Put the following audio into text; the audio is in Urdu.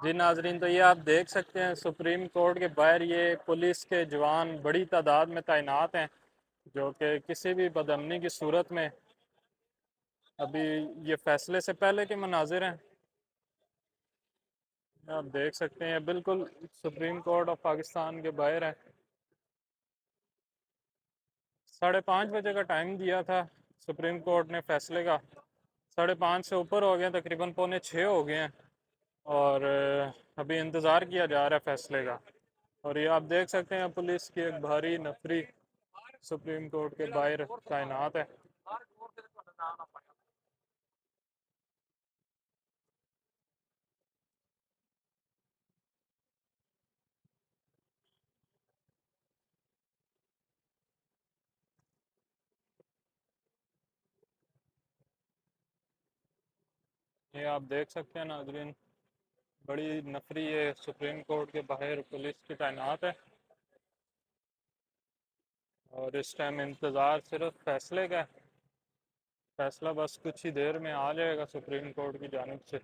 جی ناظرین، تو یہ آپ دیکھ سکتے ہیں سپریم کورٹ کے باہر یہ پولیس کے جوان بڑی تعداد میں تعینات ہیں، جو کہ کسی بھی بدامنی کی صورت میں، ابھی یہ فیصلے سے پہلے کے مناظر ہیں، آپ دیکھ سکتے ہیں بالکل سپریم کورٹ آف پاکستان کے باہر ہے۔ 5:30 بجے کا ٹائم دیا تھا سپریم کورٹ نے فیصلے کا، 5:30 سے اوپر ہو گئے، تقریباً 5:45 ہو گئے ہیں، اور ابھی انتظار کیا جا رہا ہے فیصلے کا۔ اور یہ آپ دیکھ سکتے ہیں پولیس کی ایک بھاری نفری سپریم کورٹ کے باہر تعینات ہے۔ یہ آپ دیکھ سکتے ہیں ناظرین، بڑی نفری ہے سپریم کورٹ کے باہر پولیس کی تعینات ہے، اور اس ٹائم انتظار صرف فیصلے کا ہے۔ فیصلہ بس کچھ ہی دیر میں آ جائے گا سپریم کورٹ کی جانب سے۔